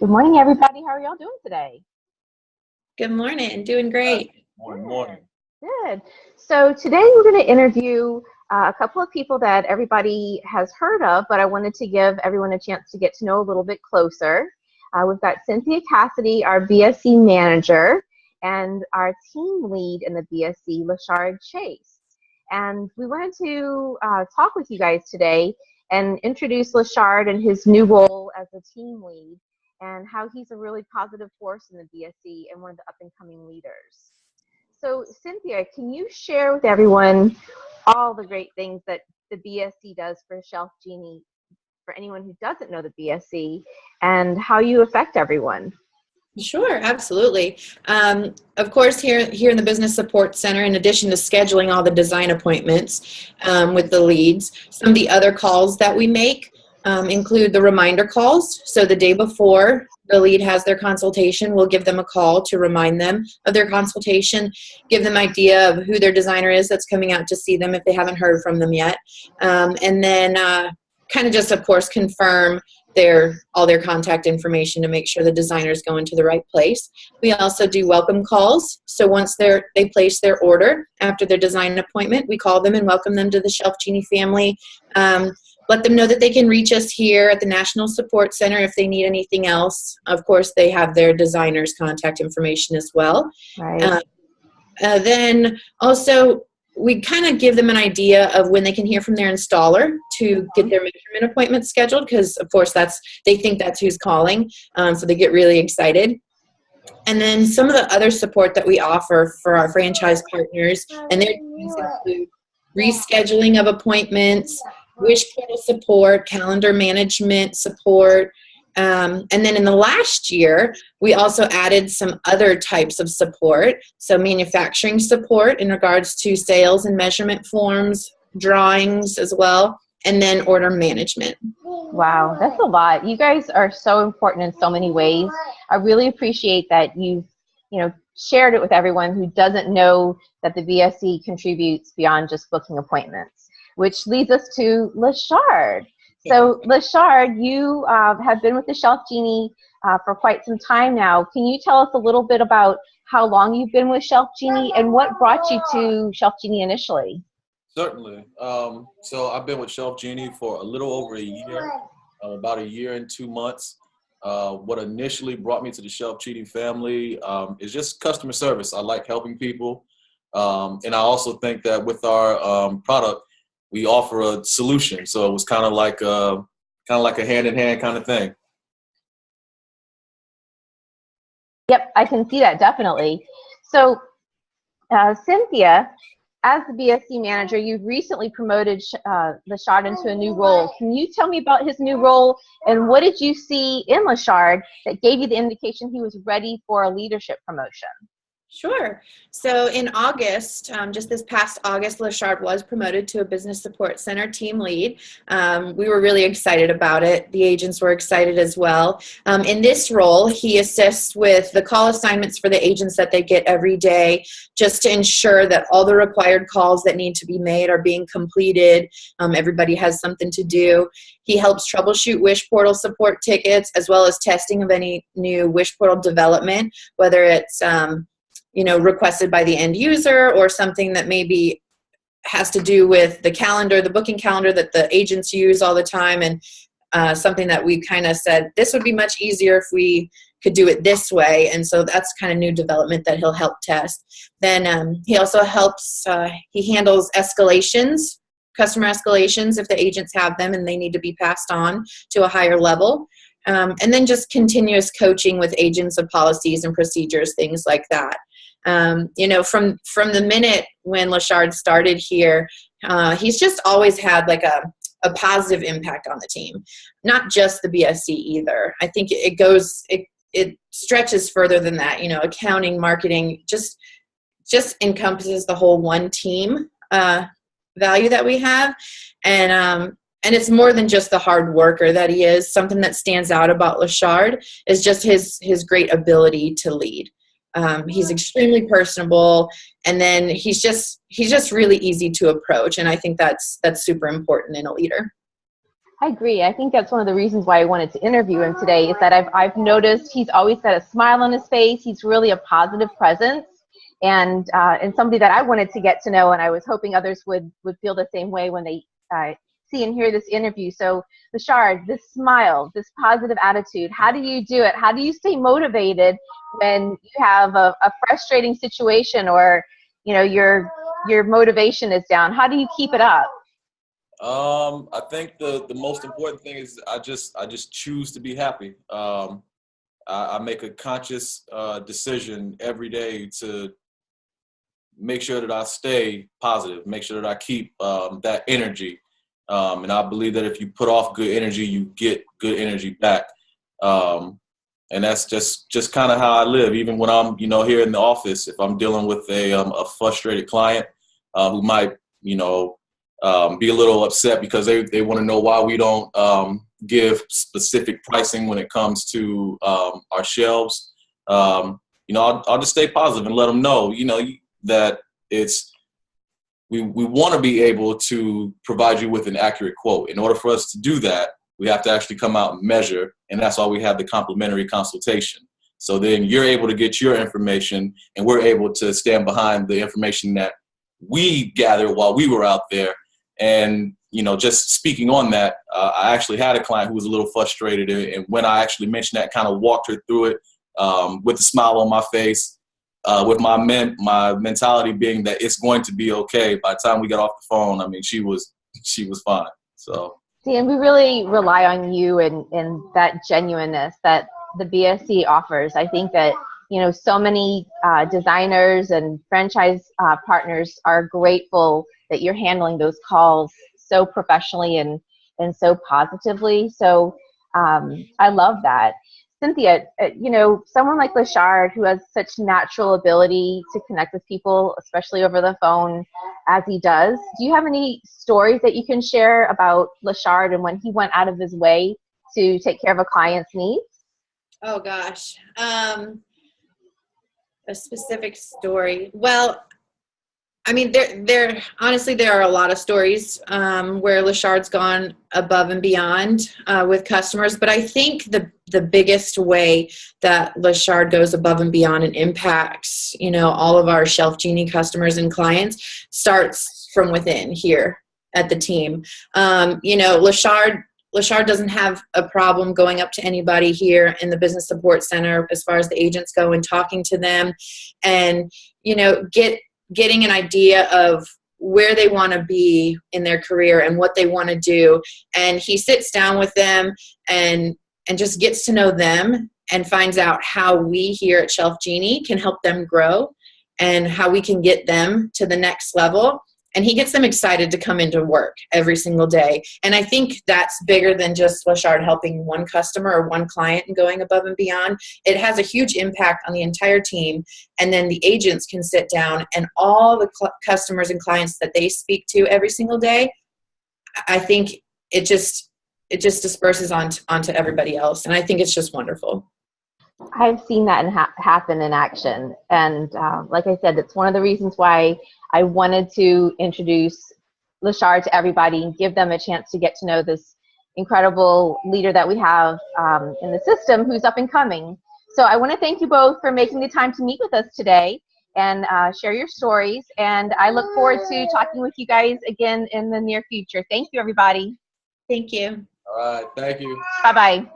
Good morning, everybody. How are y'all doing today? Good morning. Doing great. Morning. Good. So today we're going to interview a couple of people that everybody has heard of, but I wanted to give everyone a chance to get to know a little bit closer. We've got Cynthia Cassidy, our BSC manager, and our team lead in the BSC, Leshard Chase. And we wanted to talk with you guys today and introduce Leshard and his new role as a team lead, and how he's a really positive force in the BSC and one of the up-and-coming leaders. So Cynthia, can you share with everyone all the great things that the BSC does for Shelf Genie, for anyone who doesn't know the BSC, and how you affect everyone? Sure, absolutely. Of course, here in the Business Support Center, in addition to scheduling all the design appointments with the leads, some of the other calls that we make include the reminder calls. So the day before the lead has their consultation, we'll give them a call to remind them of their consultation, give them an idea of who their designer is that's coming out to see them if they haven't heard from them yet, and then kind of just, of course, confirm all their contact information to make sure the designer's going to the right place. We also do welcome calls. So once they place their order after their design appointment, we call them and welcome them to the Shelf Genie family. Let them know that they can reach us here at the National Support Center if they need anything else. Of course, they have their designer's contact information as well. Right. Then also, we kind of give them an idea of when they can hear from their installer to get their measurement appointment scheduled, because of course they think that's who's calling, so they get really excited. And then some of the other support that we offer for our franchise partners, and their teams include rescheduling of appointments, wish portal support, calendar management support. And then in the last year, we also added some other types of support. So manufacturing support in regards to sales and measurement forms, drawings as well, and then order management. Wow, that's a lot. You guys are so important in so many ways. I really appreciate that you've shared it with everyone who doesn't know that the BSC contributes beyond just booking appointments, which leads us to Leshard. So Leshard, you have been with the Shelf Genie for quite some time now. Can you tell us a little bit about how long you've been with Shelf Genie and what brought you to Shelf Genie initially? Certainly. So I've been with Shelf Genie for a little over a year, about a year and 2 months. What initially brought me to the Shelf Genie family is just customer service. I like helping people. And I also think that with our product, we offer a solution. So it was kind of like a hand-in-hand kind of thing. Yep, I can see that definitely. So Cynthia, as the BSC manager, you've recently promoted Leshard into a new role. Can you tell me about his new role, and what did you see in Leshard that gave you the indication he was ready for a leadership promotion? Sure. So in August, just this past August, Leshard was promoted to a Business Support Center team lead. We were really excited about it. The agents were excited as well. In this role, he assists with the call assignments for the agents that they get every day, just to ensure that all the required calls that need to be made are being completed. Everybody has something to do. He helps troubleshoot Wish Portal support tickets, as well as testing of any new Wish Portal development, whether it's requested by the end user or something that maybe has to do with the calendar, the booking calendar that the agents use all the time, and something that we kind of said, this would be much easier if we could do it this way. And so that's kind of new development that he'll help test. Then he also helps, he handles escalations, customer escalations if the agents have them and they need to be passed on to a higher level. And then just continuous coaching with agents of policies and procedures, things like that. From the minute when Leshard started here, he's just always had like a positive impact on the team, not just the BSC either. I think it stretches further than that. Accounting, marketing, just encompasses the whole one team value that we have, and it's more than just the hard worker that he is. Something that stands out about Leshard is just his great ability to lead. He's extremely personable, and then he's just really easy to approach, and I think that's super important in a leader. I agree. I think that's one of the reasons why I wanted to interview him today is that I've noticed he's always got a smile on his face. He's really a positive presence, and somebody that I wanted to get to know, and I was hoping others would feel the same way when they see and hear this interview. So, Leshard, this smile, this positive attitude, how do you do it? How do you stay motivated when you have a frustrating situation, or your motivation is down? How do you keep it up? I think the most important thing is I just choose to be happy. I make a conscious decision every day to make sure that I stay positive, make sure that I keep that energy. And I believe that if you put off good energy, you get good energy back. And that's just kind of how I live. Even when I'm, here in the office, if I'm dealing with a frustrated client who might, be a little upset because they want to know why we don't give specific pricing when it comes to our shelves. I'll just stay positive and let them know, that we want to be able to provide you with an accurate quote. In order for us to do that, we have to actually come out and measure, and that's why we have the complimentary consultation. So then you're able to get your information, and we're able to stand behind the information that we gathered while we were out there. And, just speaking on that, I actually had a client who was a little frustrated, and when I actually mentioned that, kind of walked her through it with a smile on my face, with my mentality being that it's going to be okay. By the time we got off the phone, I mean, she was fine. So. See, and we really rely on you and that genuineness that the BSC offers. I think that, so many designers and franchise partners are grateful that you're handling those calls so professionally and so positively. So I love that. Cynthia, someone like Leshard, who has such natural ability to connect with people, especially over the phone, as he does, do you have any stories that you can share about Leshard and when he went out of his way to take care of a client's needs? Oh, gosh. A specific story. Well, I mean, honestly, there are a lot of stories where Leshard's gone above and beyond with customers. But I think the biggest way that Leshard goes above and beyond and impacts, all of our Shelf Genie customers and clients starts from within here at the team. Leshard doesn't have a problem going up to anybody here in the business support center as far as the agents go and talking to them and, getting an idea of where they want to be in their career and what they want to do. And he sits down with them and just gets to know them and finds out how we here at Shelf Genie can help them grow and how we can get them to the next level. And he gets them excited to come into work every single day. And I think that's bigger than just Leshard helping one customer or one client and going above and beyond. It has a huge impact on the entire team. And then the agents can sit down and all the customers and clients that they speak to every single day, I think it just disperses onto everybody else. And I think it's just wonderful. I've seen that happen in action. And like I said, it's one of the reasons why I wanted to introduce Leshard to everybody and give them a chance to get to know this incredible leader that we have in the system who's up and coming. So I want to thank you both for making the time to meet with us today and share your stories. And I look forward to talking with you guys again in the near future. Thank you, everybody. Thank you. All right. Thank you. Bye-bye.